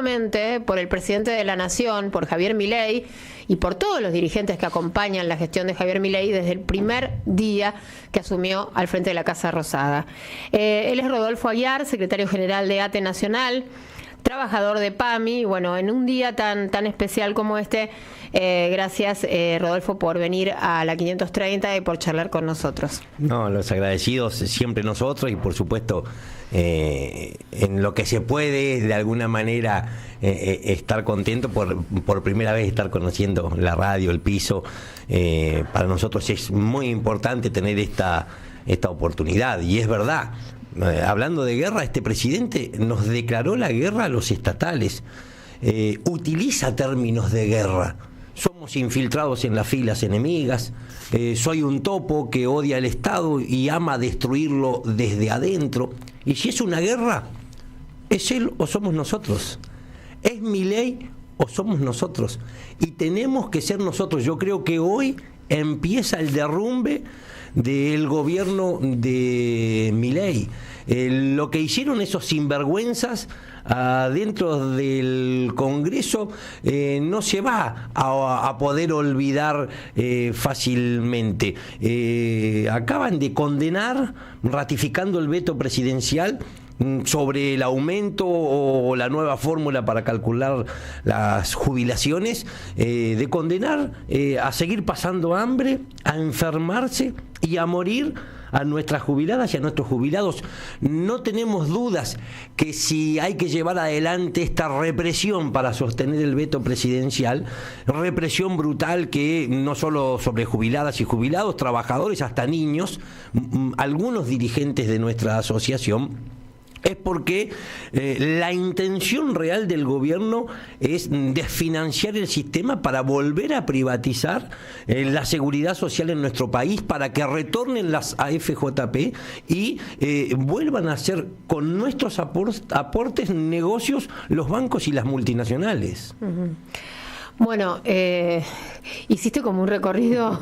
nuevamente por el presidente de la Nación, por Javier Milei, y por todos los dirigentes que acompañan la gestión de Javier Milei desde el primer día que asumió al frente de la Casa Rosada. Él es Rodolfo Aguiar, secretario general de ATE Nacional, trabajador de PAMI, y bueno, en un día tan especial como este, gracias Rodolfo por venir a la 530 y por charlar con nosotros. No, los agradecidos siempre nosotros y por supuesto en lo que se puede de alguna manera estar contento por primera vez estar conociendo la radio, el piso. Para nosotros es muy importante tener esta oportunidad y es verdad. Hablando de guerra, este presidente nos declaró la guerra a los estatales, utiliza términos de guerra. Somos infiltrados en las filas enemigas, soy un topo que odia el Estado y ama destruirlo desde adentro. Y si es una guerra, ¿es él o somos nosotros? ¿Es Milei o somos nosotros? Y tenemos que ser nosotros. Yo creo que hoy empieza el derrumbe del gobierno de Milei. Lo que hicieron esos sinvergüenzas dentro del Congreso no se va a poder olvidar fácilmente. Acaban de condenar, ratificando el veto presidencial sobre el aumento o la nueva fórmula para calcular las jubilaciones, de condenar a seguir pasando hambre, a enfermarse y a morir a nuestras jubiladas y a nuestros jubilados. No tenemos dudas que si hay que llevar adelante esta represión para sostener el veto presidencial, represión brutal que no solo sobre jubiladas y jubilados, trabajadores, hasta niños, algunos dirigentes de nuestra asociación, es porque la intención real del gobierno es desfinanciar el sistema para volver a privatizar la seguridad social en nuestro país, para que retornen las AFJP y vuelvan a hacer con nuestros aportes negocios los bancos y las multinacionales. Uh-huh. Bueno, hiciste como un recorrido,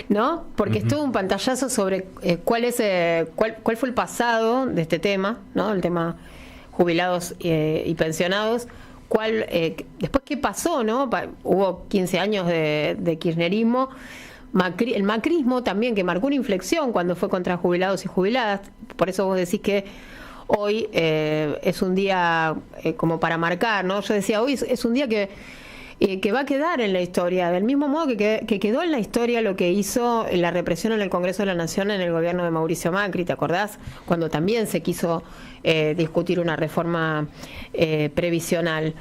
¿no? Porque estuvo un pantallazo sobre cuál fue el pasado de este tema, ¿no? El tema jubilados y pensionados. Después, ¿qué pasó, no? Hubo 15 años de kirchnerismo. El macrismo también, que marcó una inflexión cuando fue contra jubilados y jubiladas. Por eso vos decís que hoy es un día como para marcar, ¿no? Yo decía, hoy es un día que va a quedar en la historia, del mismo modo que quedó en la historia lo que hizo la represión en el Congreso de la Nación en el gobierno de Mauricio Macri, ¿te acordás? Cuando también se quiso discutir una reforma previsional.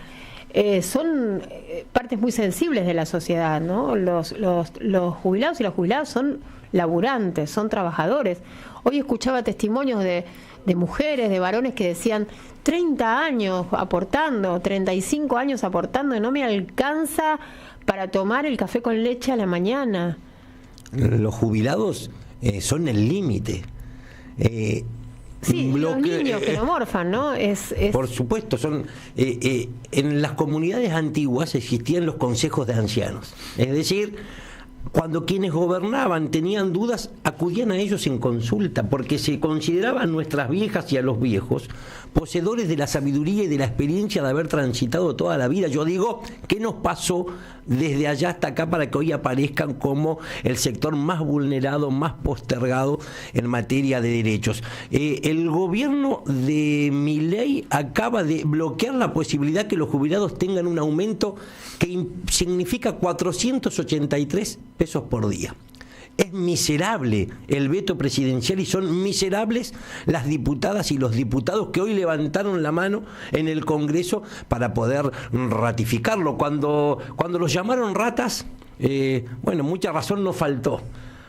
Son partes muy sensibles de la sociedad, ¿no? Los jubilados y las jubiladas son laburantes, son trabajadores. Hoy escuchaba testimonios de mujeres, de varones que decían 30 años aportando, 35 años aportando y no me alcanza para tomar el café con leche a la mañana. Los jubilados son el límite. Sí, los niños que lo morfan, ¿no? Por supuesto, son en las comunidades antiguas existían los consejos de ancianos. Es decir, cuando quienes gobernaban tenían dudas, acudían a ellos en consulta, porque se consideraban a nuestras viejas y a los viejos poseedores de la sabiduría y de la experiencia de haber transitado toda la vida. Yo digo, ¿qué nos pasó desde allá hasta acá para que hoy aparezcan como el sector más vulnerado, más postergado en materia de derechos? El gobierno de Milei acaba de bloquear la posibilidad que los jubilados tengan un aumento que significa 483 pesos por día. Es miserable el veto presidencial y son miserables las diputadas y los diputados que hoy levantaron la mano en el Congreso para poder ratificarlo. Cuando los llamaron ratas, bueno, mucha razón no faltó,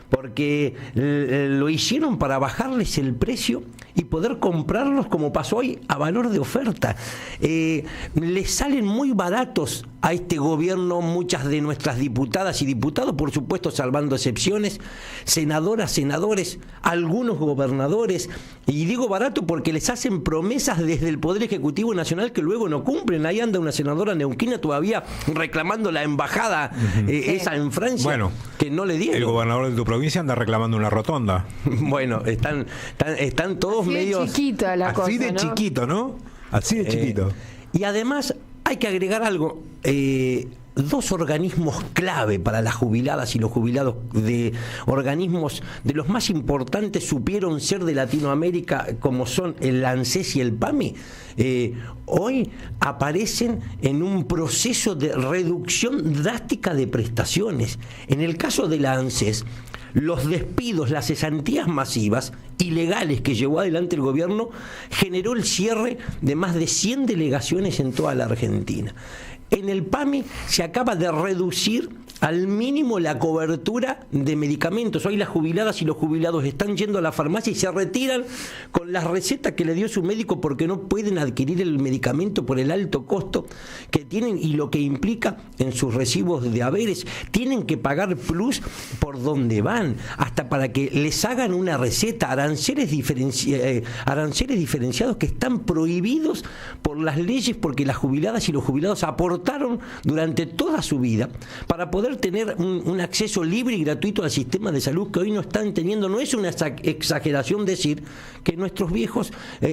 porque lo hicieron para bajarles el precio y poder comprarlos, como pasó hoy, a valor de oferta. Les salen muy baratos a este gobierno muchas de nuestras diputadas y diputados, por supuesto salvando excepciones, senadoras, senadores, algunos gobernadores, y digo barato porque les hacen promesas desde el Poder Ejecutivo Nacional que luego no cumplen. Ahí anda una senadora neuquina todavía reclamando la embajada esa en Francia, bueno, que no le dieron. El gobernador de tu provincia anda reclamando una rotonda. Bueno, están todos así medios... de chiquita la así cosa, de ¿no? Chiquito, ¿no? Así de chiquito. Y además hay que agregar algo. Dos organismos clave para las jubiladas y los jubilados, de organismos de los más importantes supieron ser de Latinoamérica, como son el ANSES y el PAMI, hoy aparecen en un proceso de reducción drástica de prestaciones. En el caso de la ANSES, los despidos, las cesantías masivas, ilegales que llevó adelante el gobierno, generó el cierre de más de 100 delegaciones en toda la Argentina. En el PAMI se acaba de reducir al mínimo la cobertura de medicamentos. Hoy las jubiladas y los jubilados están yendo a la farmacia y se retiran con las recetas que le dio su médico porque no pueden adquirir el medicamento por el alto costo que tienen y lo que implica en sus recibos de haberes. Tienen que pagar plus por donde van, hasta para que les hagan una receta, aranceles diferenciados que están prohibidos por las leyes, porque las jubiladas y los jubilados aportaron durante toda su vida para poder tener un acceso libre y gratuito al sistema de salud que hoy no están teniendo. No es una exageración decir que nuestros viejos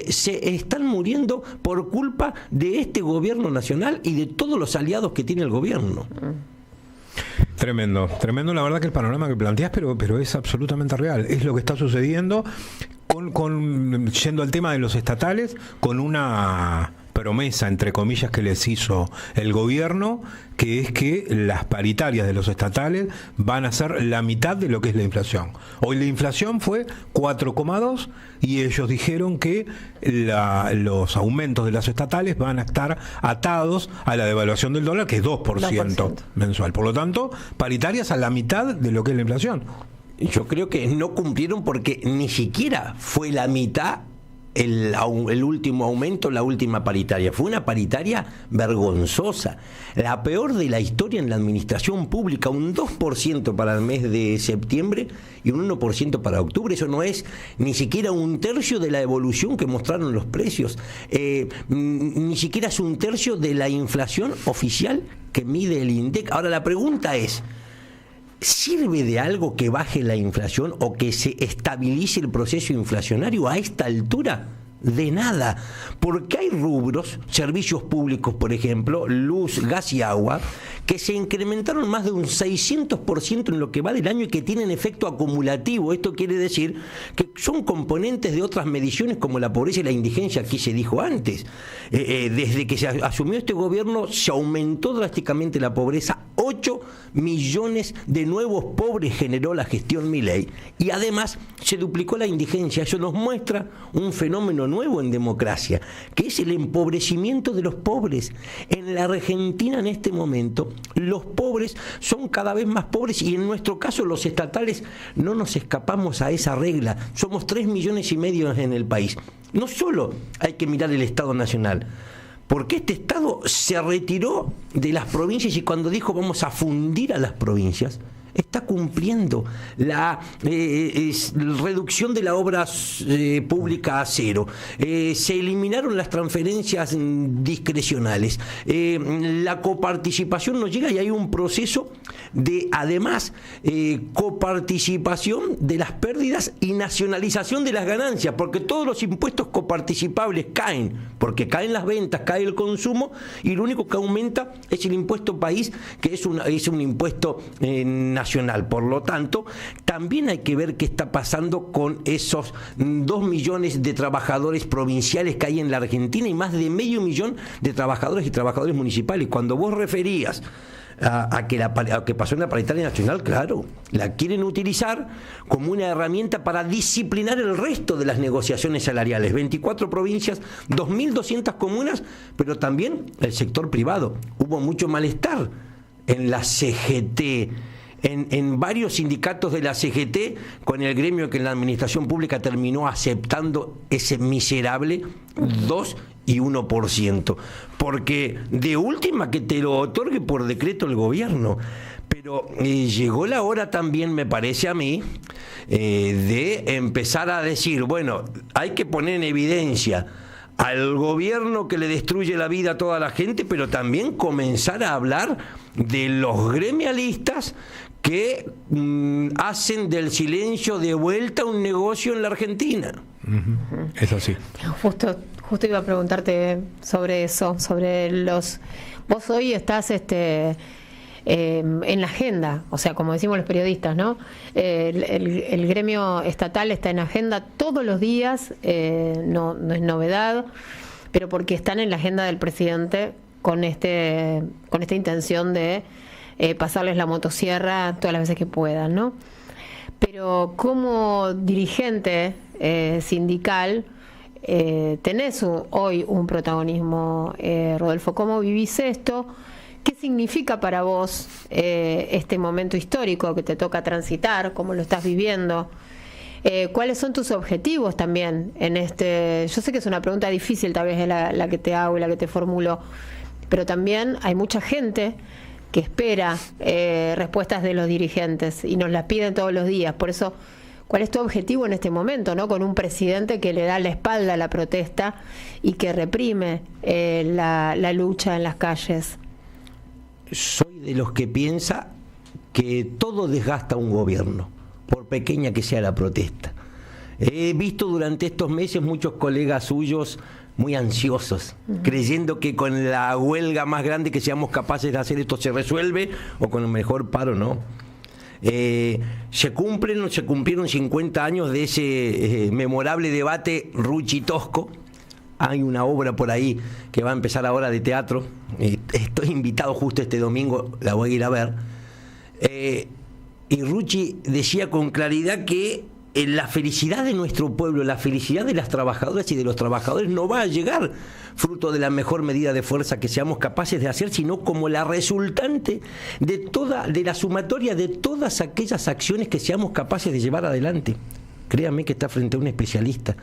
se están muriendo por culpa de este gobierno nacional y de todos los aliados que tiene el gobierno. Tremendo, tremendo la verdad que el panorama que planteás, pero es absolutamente real. Es lo que está sucediendo yendo al tema de los estatales, con una promesa, entre comillas, que les hizo el gobierno, que es que las paritarias de los estatales van a ser la mitad de lo que es la inflación. Hoy la inflación fue 4,2 y ellos dijeron que los aumentos de las estatales van a estar atados a la devaluación del dólar, que es 2% mensual. Por lo tanto, paritarias a la mitad de lo que es la inflación. Yo creo que no cumplieron porque ni siquiera fue la mitad el último aumento, la última paritaria. Fue una paritaria vergonzosa, la peor de la historia en la administración pública, un 2% para el mes de septiembre y un 1% para octubre. Eso no es ni siquiera un tercio de la evolución que mostraron los precios, ni siquiera es un tercio de la inflación oficial que mide el INDEC. Ahora la pregunta es, ¿sirve de algo que baje la inflación o que se estabilice el proceso inflacionario a esta altura? De nada, porque hay rubros, servicios públicos, por ejemplo, luz, gas y agua, que se incrementaron más de un 600% en lo que va del año y que tienen efecto acumulativo. Esto quiere decir que son componentes de otras mediciones como la pobreza y la indigencia, aquí se dijo antes. Desde que se asumió este gobierno se aumentó drásticamente la pobreza, 8 millones de nuevos pobres generó la gestión Milei y además se duplicó la indigencia. Eso nos muestra un fenómeno nuevo en democracia, que es el empobrecimiento de los pobres. En la Argentina en este momento los pobres son cada vez más pobres y en nuestro caso los estatales no nos escapamos a esa regla. Somos 3,5 millones en el país. No solo hay que mirar el Estado Nacional, porque este Estado se retiró de las provincias y cuando dijo vamos a fundir a las provincias, está cumpliendo la reducción de la obra pública a cero. Se eliminaron las transferencias discrecionales. La coparticipación no llega y hay un proceso de, además, coparticipación de las pérdidas y nacionalización de las ganancias, porque todos los impuestos coparticipables caen, porque caen las ventas, cae el consumo y lo único que aumenta es el impuesto país, que es un impuesto nacional. Por lo tanto, también hay que ver qué está pasando con esos 2 millones de trabajadores provinciales que hay en la Argentina y más de 500 mil de trabajadores y trabajadores municipales. Cuando vos referías a que pasó en la paritaria nacional, claro, la quieren utilizar como una herramienta para disciplinar el resto de las negociaciones salariales. 24 provincias, 2.200 comunas, pero también el sector privado. Hubo mucho malestar en la CGT, en varios sindicatos de la CGT, con el gremio que en la administración pública terminó aceptando ese miserable 2 y 1%, porque de última que te lo otorgue por decreto el gobierno. Pero llegó la hora también, me parece a mí, de empezar a decir, bueno, hay que poner en evidencia al gobierno que le destruye la vida a toda la gente, pero también comenzar a hablar de los gremialistas que hacen del silencio de vuelta un negocio en la Argentina. Es así. Justo iba a preguntarte sobre eso, sobre los... Vos hoy estás en la agenda, o sea, como decimos los periodistas, ¿no? El gremio estatal está en agenda todos los días, no es novedad, pero porque están en la agenda del presidente con esta intención de pasarles la motosierra todas las veces que puedan, ¿no? Pero como dirigente sindical, tenés hoy un protagonismo, Rodolfo. ¿Cómo vivís esto? ¿Qué significa para vos este momento histórico que te toca transitar? ¿Cómo lo estás viviendo? ¿Cuáles son tus objetivos también en este? Yo sé que es una pregunta difícil, tal vez es la que te hago y la que te formulo, pero también hay mucha gente que espera respuestas de los dirigentes y nos las piden todos los días. Por eso, ¿cuál es tu objetivo en este momento, ¿no? Con un presidente que le da la espalda a la protesta y que reprime la lucha en las calles? Soy de los que piensa que todo desgasta un gobierno, por pequeña que sea la protesta. He visto durante estos meses muchos colegas suyos muy ansiosos, creyendo que con la huelga más grande que seamos capaces de hacer esto se resuelve, o con el mejor paro no. Se cumplieron 50 años de ese memorable debate Rucci-Tosco. Hay una obra por ahí que va a empezar ahora de teatro, estoy invitado justo este domingo, la voy a ir a ver, y Rucci decía con claridad que la felicidad de nuestro pueblo, la felicidad de las trabajadoras y de los trabajadores no va a llegar fruto de la mejor medida de fuerza que seamos capaces de hacer, sino como la resultante de la sumatoria de todas aquellas acciones que seamos capaces de llevar adelante. Créanme que está frente a un especialista.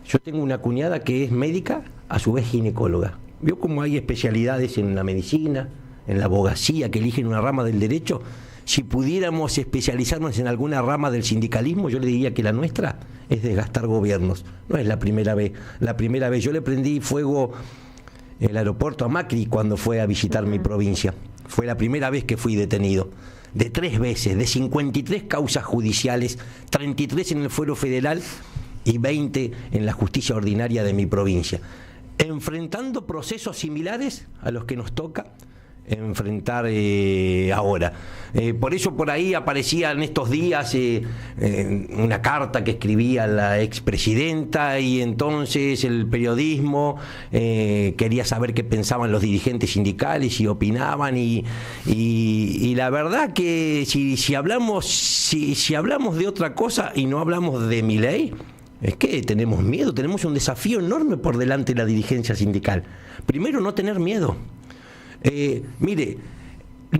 Yo tengo una cuñada que es médica, a su vez ginecóloga. ¿Vio cómo hay especialidades en la medicina, en la abogacía, que eligen una rama del derecho? Si pudiéramos especializarnos en alguna rama del sindicalismo, yo le diría que la nuestra es desgastar gobiernos. No es la primera vez. La primera vez yo le prendí fuego el aeropuerto a Macri cuando fue a visitar mi provincia. Fue la primera vez que fui detenido. De 3 veces, de 53 causas judiciales, 33 en el fuero federal y 20 en la justicia ordinaria de mi provincia. Enfrentando procesos similares a los que nos toca enfrentar ahora. Por eso por ahí aparecía en estos días una carta que escribía la expresidenta, y entonces el periodismo quería saber qué pensaban los dirigentes sindicales y opinaban, y la verdad que si hablamos de otra cosa y no hablamos de Milei, es que tenemos miedo, tenemos un desafío enorme por delante de la dirigencia sindical. Primero, no tener miedo. Mire,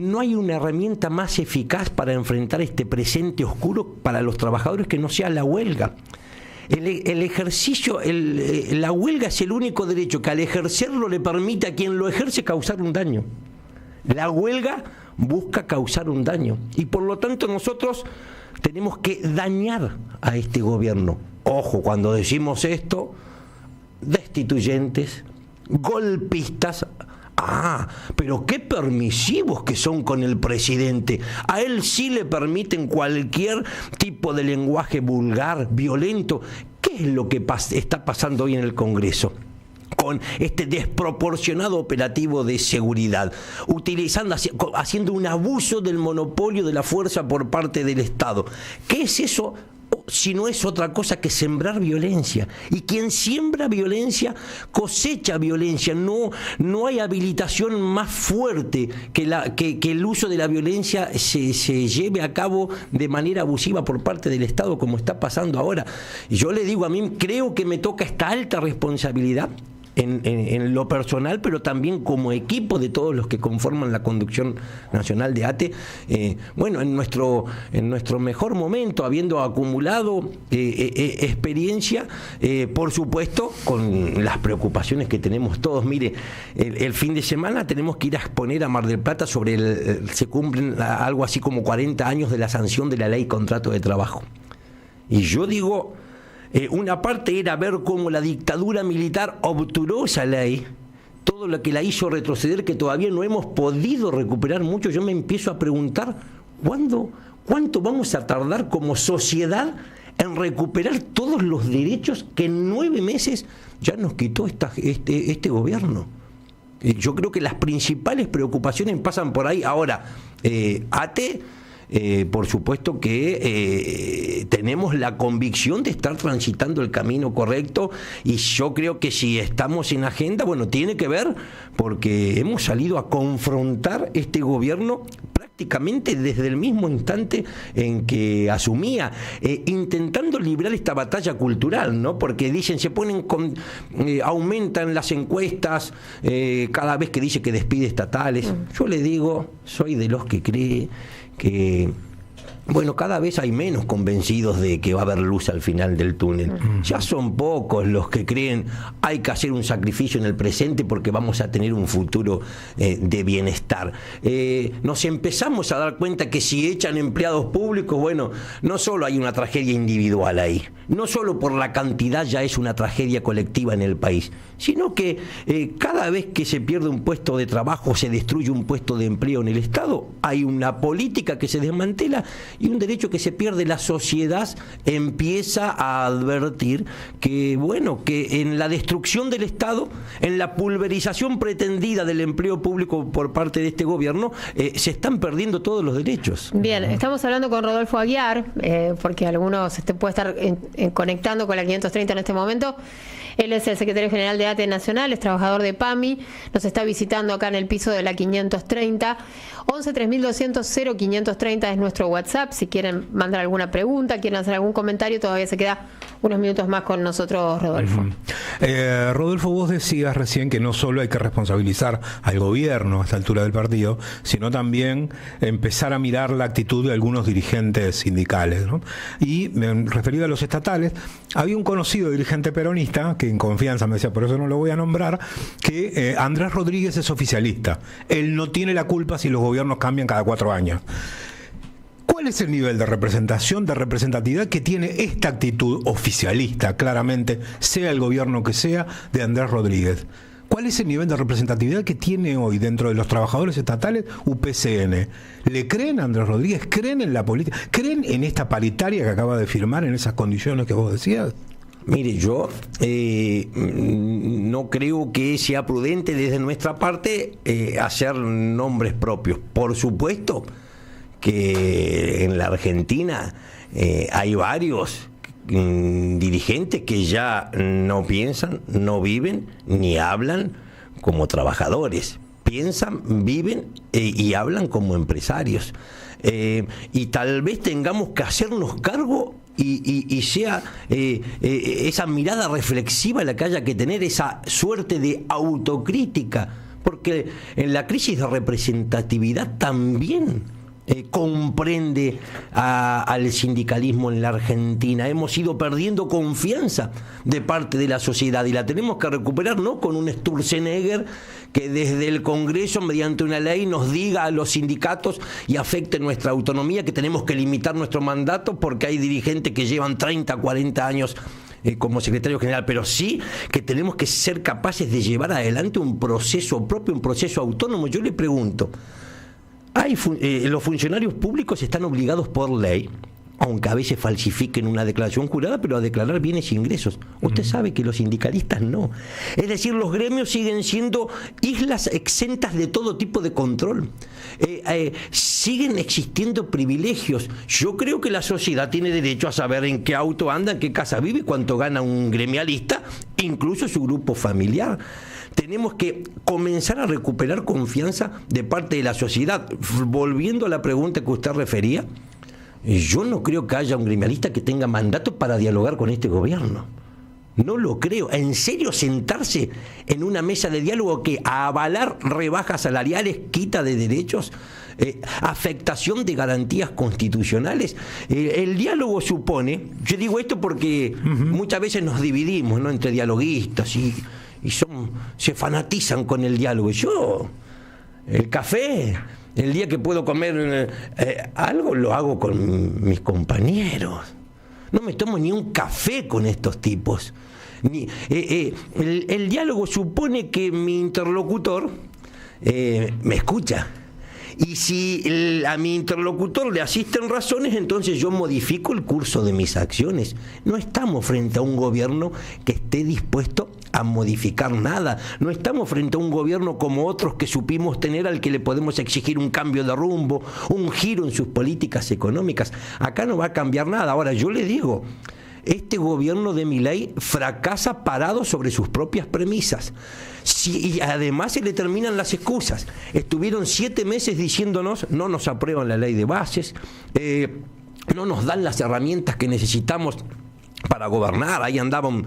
no hay una herramienta más eficaz para enfrentar este presente oscuro para los trabajadores que no sea la huelga. El ejercicio, la huelga es el único derecho que al ejercerlo le permite a quien lo ejerce causar un daño. La huelga busca causar un daño, y por lo tanto nosotros tenemos que dañar a este gobierno. Ojo, cuando decimos esto, destituyentes, golpistas. Pero qué permisivos que son con el presidente. A él sí le permiten cualquier tipo de lenguaje vulgar, violento. ¿Qué es lo que está pasando hoy en el Congreso? Con este desproporcionado operativo de seguridad, haciendo un abuso del monopolio de la fuerza por parte del Estado. ¿Qué es eso? Si no es otra cosa que sembrar violencia, y quien siembra violencia cosecha violencia. No hay habilitación más fuerte que el uso de la violencia se lleve a cabo de manera abusiva por parte del Estado, como está pasando ahora. Y yo le digo, a mí creo que me toca esta alta responsabilidad en lo personal, pero también como equipo de todos los que conforman la conducción nacional de ATE, en nuestro mejor momento, habiendo acumulado experiencia, por supuesto, con las preocupaciones que tenemos todos. Mire, el fin de semana tenemos que ir a exponer a Mar del Plata se cumplen algo así como 40 años de la sanción de la ley contrato de trabajo. Y yo digo, una parte era ver cómo la dictadura militar obturó esa ley, todo lo que la hizo retroceder, que todavía no hemos podido recuperar mucho. Yo me empiezo a preguntar, ¿cuánto vamos a tardar como sociedad en recuperar todos los derechos que en 9 meses ya nos quitó este gobierno. Yo creo que las principales preocupaciones pasan por ahí. Ahora, por supuesto que tenemos la convicción de estar transitando el camino correcto, y yo creo que si estamos en agenda, bueno, tiene que ver porque hemos salido a confrontar este gobierno prácticamente desde el mismo instante en que asumía, intentando librar esta batalla cultural, ¿no? Porque dicen, aumentan las encuestas cada vez que dice que despide estatales. Yo le digo, soy de los que cree que, bueno, cada vez hay menos convencidos de que va a haber luz al final del túnel. Ya son pocos los que creen hay que hacer un sacrificio en el presente porque vamos a tener un futuro de bienestar. Nos empezamos a dar cuenta que si echan empleados públicos, bueno, no solo hay una tragedia individual ahí, no solo por la cantidad ya es una tragedia colectiva en el país, sino que cada vez que se pierde un puesto de trabajo, se destruye un puesto de empleo en el Estado, hay una política que se desmantela y un derecho que se pierde. La sociedad empieza a advertir que, bueno, que en la destrucción del Estado, en la pulverización pretendida del empleo público por parte de este gobierno, se están perdiendo todos los derechos. Bien, estamos hablando con Rodolfo Aguiar, porque algunos puede estar conectando con la 530 en este momento. Él es el secretario general de ATE Nacional, es trabajador de PAMI, nos está visitando acá en el piso de la 530. 11 3200 0530 es nuestro WhatsApp. Si quieren mandar alguna pregunta, quieren hacer algún comentario, todavía se queda unos minutos más con nosotros, Rodolfo. Rodolfo, vos decías recién que no solo hay que responsabilizar al gobierno a esta altura del partido, sino también empezar a mirar la actitud de algunos dirigentes sindicales, ¿no? Y referido a los estatales, había un conocido dirigente peronista que en confianza me decía, por eso no lo voy a nombrar, que Andrés Rodríguez es oficialista. Él no tiene la culpa si los gobiernos cambian cada 4 años. ¿Cuál es el nivel de representación, de representatividad que tiene esta actitud oficialista, claramente, sea el gobierno que sea, de Andrés Rodríguez? ¿Cuál es el nivel de representatividad que tiene hoy dentro de los trabajadores estatales UPCN? ¿Le creen a Andrés Rodríguez? ¿Creen en la política? ¿Creen en esta paritaria que acaba de firmar en esas condiciones que vos decías? Mire, yo no creo que sea prudente desde nuestra parte hacer nombres propios. Por supuesto que en la Argentina hay varios dirigentes que ya no piensan, no viven ni hablan como trabajadores. Piensan, viven y hablan como empresarios. Y tal vez tengamos que hacernos cargo y sea esa mirada reflexiva la que haya que tener, esa suerte de autocrítica, porque en la crisis de representatividad también comprende al sindicalismo en la Argentina. Hemos ido perdiendo confianza de parte de la sociedad y la tenemos que recuperar, no con un Sturzenegger que desde el Congreso, mediante una ley, nos diga a los sindicatos y afecte nuestra autonomía, que tenemos que limitar nuestro mandato porque hay dirigentes que llevan 30, 40 años como secretario general, pero sí que tenemos que ser capaces de llevar adelante un proceso propio, un proceso autónomo. Yo le pregunto, los funcionarios públicos están obligados por ley, aunque a veces falsifiquen una declaración jurada, pero a declarar bienes e ingresos. Usted sabe que los sindicalistas no. Es decir, los gremios siguen siendo islas exentas de todo tipo de control. Siguen existiendo privilegios. Yo creo que la sociedad tiene derecho a saber en qué auto anda, en qué casa vive, cuánto gana un gremialista, incluso su grupo familiar. Tenemos que comenzar a recuperar confianza de parte de la sociedad. Volviendo a la pregunta que usted refería, yo no creo que haya un gremialista que tenga mandato para dialogar con este gobierno. No lo creo. ¿En serio sentarse en una mesa de diálogo que a avalar rebajas salariales, quita de derechos, afectación de garantías constitucionales? El diálogo supone, yo digo esto porque muchas veces nos dividimos, ¿no?, entre dialoguistas y se fanatizan con el diálogo. Yo, el café, el día que puedo comer algo, lo hago con mis compañeros. No me tomo ni un café con estos tipos. El diálogo supone que mi interlocutor me escucha Y si a mi interlocutor le asisten razones, entonces yo modifico el curso de mis acciones. No estamos frente a un gobierno que esté dispuesto a modificar nada. No estamos frente a un gobierno como otros que supimos tener, al que le podemos exigir un cambio de rumbo, un giro en sus políticas económicas. Acá no va a cambiar nada. Ahora, yo le digo, este gobierno de Milei fracasa parado sobre sus propias premisas. Y además se le terminan las excusas. Estuvieron 7 meses diciéndonos: no nos aprueban la ley de bases, no nos dan las herramientas que necesitamos para gobernar. Ahí andaban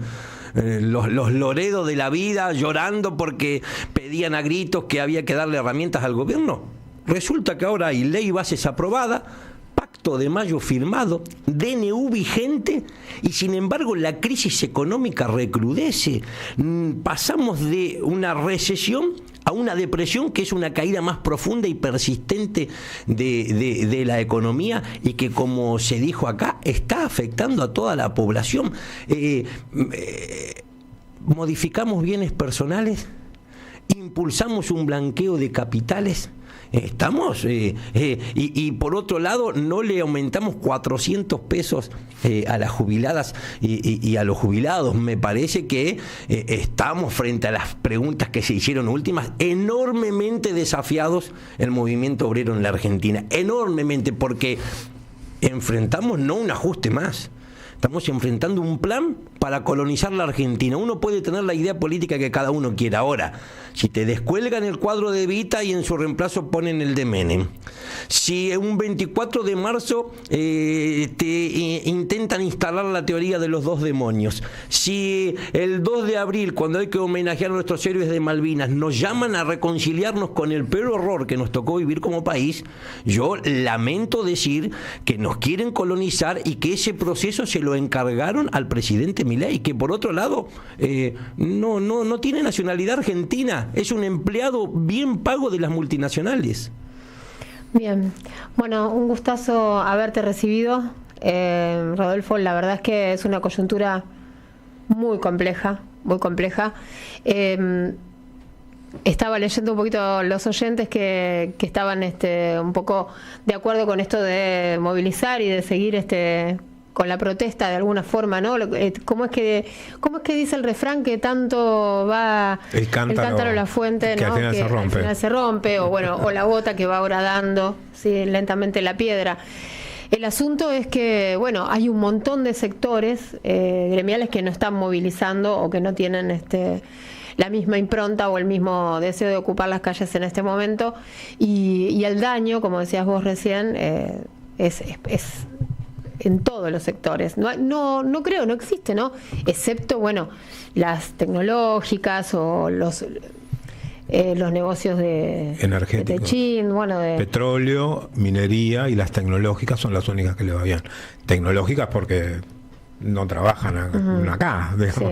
los Loredo de la vida llorando porque pedían a gritos que había que darle herramientas al gobierno. Resulta que ahora hay ley bases aprobada, Pacto de Mayo firmado, DNU vigente, y sin embargo la crisis económica recrudece. Pasamos de una recesión a una depresión, que es una caída más profunda y persistente de la economía, y que, como se dijo acá, está afectando a toda la población. Modificamos bienes personales, impulsamos un blanqueo de capitales. Estamos, y por otro lado, no le aumentamos 400 pesos a las jubiladas y a los jubilados. Me parece que estamos, frente a las preguntas que se hicieron últimas, enormemente desafiados el movimiento obrero en la Argentina. Enormemente, porque enfrentamos no un ajuste más. Estamos enfrentando un plan para colonizar la Argentina. Uno puede tener la idea política que cada uno quiera. Ahora, si te descuelgan el cuadro de Evita y en su reemplazo ponen el de Menem, si un 24 de marzo te intentan instalar la teoría de los 2 demonios, si el 2 de abril, cuando hay que homenajear a nuestros héroes de Malvinas, nos llaman a reconciliarnos con el peor horror que nos tocó vivir como país, yo lamento decir que nos quieren colonizar y que ese proceso se lo encargaron al presidente Milei, que por otro lado no tiene nacionalidad argentina, es un empleado bien pago de las multinacionales. Bien, bueno, un gustazo haberte recibido, Rodolfo. La verdad es que es una coyuntura muy compleja, muy compleja. Estaba leyendo un poquito los oyentes que estaban un poco de acuerdo con esto de movilizar y de seguir con la protesta de alguna forma, ¿no? ¿Cómo es que dice el refrán que tanto va el cántaro a la fuente, que, ¿no?, al final se rompe, o bueno, o la gota que va horadando, sí, lentamente la piedra. El asunto es que, bueno, hay un montón de sectores gremiales que no están movilizando o que no tienen la misma impronta o el mismo deseo de ocupar las calles en este momento, y el daño, como decías vos recién, es en todos los sectores. No creo, no existe, ¿no? Excepto, bueno, las tecnológicas o los negocios de techín, bueno, de petróleo, minería, y las tecnológicas son las únicas que le va bien. Tecnológicas porque no trabajan acá. Sí.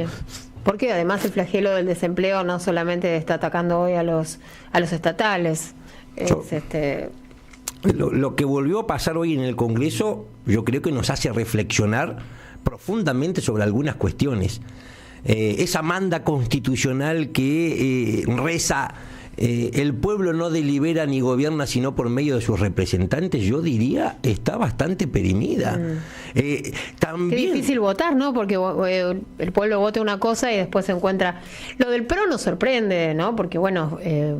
Porque además el flagelo del desempleo no solamente está atacando hoy a los estatales. Lo que volvió a pasar hoy en el Congreso, yo creo que nos hace reflexionar profundamente sobre algunas cuestiones. Esa manda constitucional que reza: el pueblo no delibera ni gobierna sino por medio de sus representantes, yo diría, está bastante perimida. También, qué difícil votar, ¿no? Porque el pueblo vota una cosa y después se encuentra... Lo del PRO nos sorprende, ¿no? Porque, bueno,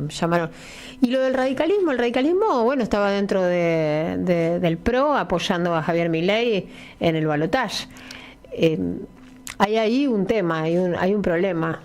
llamaron... Y lo del radicalismo, el radicalismo, bueno, estaba dentro del PRO apoyando a Javier Milei en el balotaje. Hay ahí un tema, hay un problema.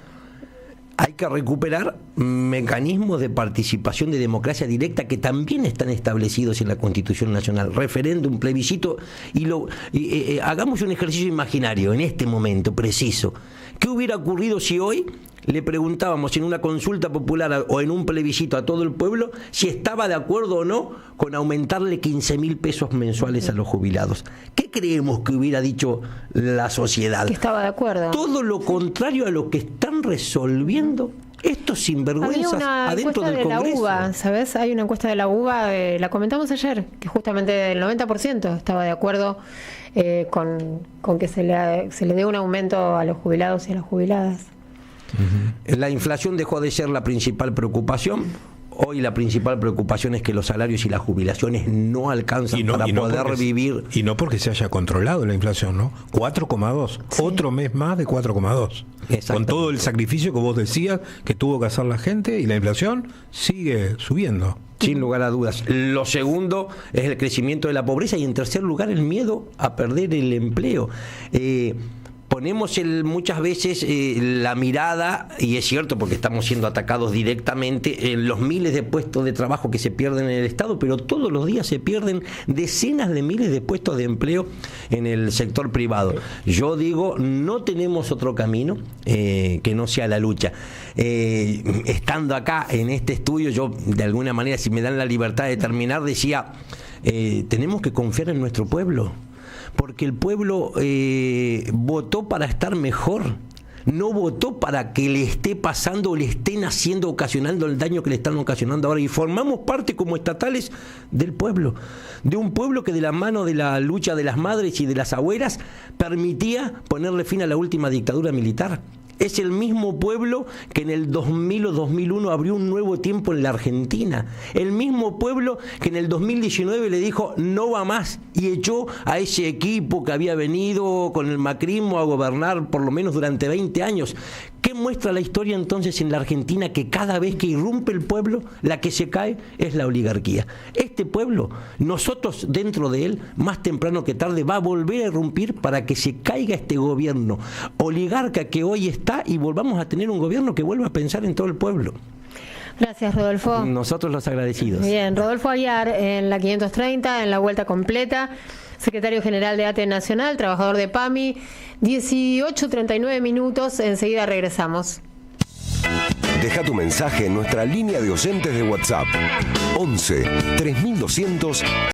Hay que recuperar mecanismos de participación, de democracia directa, que también están establecidos en la Constitución Nacional. Referéndum, plebiscito, y hagamos un ejercicio imaginario en este momento preciso. ¿Qué hubiera ocurrido si hoy le preguntábamos en una consulta popular o en un plebiscito a todo el pueblo si estaba de acuerdo o no con aumentarle 15.000 pesos mensuales a los jubilados? ¿Qué creemos que hubiera dicho la sociedad? Que estaba de acuerdo. Todo lo contrario a lo que están resolviendo estos sinvergüenzas adentro del Congreso. Había una encuesta de la UBA, ¿sabes? Hay una encuesta de la UBA, la comentamos ayer, que justamente el 90% estaba de acuerdo con que se le dé un aumento a los jubilados y a las jubiladas. La inflación dejó de ser la principal preocupación. Hoy la principal preocupación es que los salarios y las jubilaciones no alcanzan para poder vivir. Y no porque se haya controlado la inflación, ¿no? 4,2. Sí. Otro mes más de 4,2. Con todo el sacrificio que vos decías que tuvo que hacer la gente, y la inflación sigue subiendo. Sin lugar a dudas. Lo segundo es el crecimiento de la pobreza, y en tercer lugar el miedo a perder el empleo. Ponemos muchas veces la mirada, y es cierto porque estamos siendo atacados directamente, en los miles de puestos de trabajo que se pierden en el Estado, pero todos los días se pierden decenas de miles de puestos de empleo en el sector privado. Yo digo, no tenemos otro camino que no sea la lucha. Estando acá en este estudio, yo de alguna manera, si me dan la libertad de terminar, decía, tenemos que confiar en nuestro pueblo. Porque el pueblo votó para estar mejor, no votó para que le esté pasando o le estén ocasionando el daño que le están ocasionando ahora. Y formamos parte como estatales del pueblo, de un pueblo que de la mano de la lucha de las madres y de las abuelas permitía ponerle fin a la última dictadura militar. Es el mismo pueblo que en el 2000 o 2001 abrió un nuevo tiempo en la Argentina. El mismo pueblo que en el 2019 le dijo no va más y echó a ese equipo que había venido con el macrismo a gobernar por lo menos durante 20 años. ¿Qué muestra la historia entonces en la Argentina? Que cada vez que irrumpe el pueblo, la que se cae es la oligarquía. Este pueblo, nosotros dentro de él, más temprano que tarde, va a volver a irrumpir para que se caiga este gobierno oligarca que hoy está y volvamos a tener un gobierno que vuelva a pensar en todo el pueblo. Gracias, Rodolfo. Nosotros los agradecidos. Bien, Rodolfo Aguiar en la 530, en la vuelta completa, secretario general de ATE Nacional, trabajador de PAMI. 18:39 minutos, enseguida regresamos. Deja tu mensaje en nuestra línea de oyentes de WhatsApp 11 3200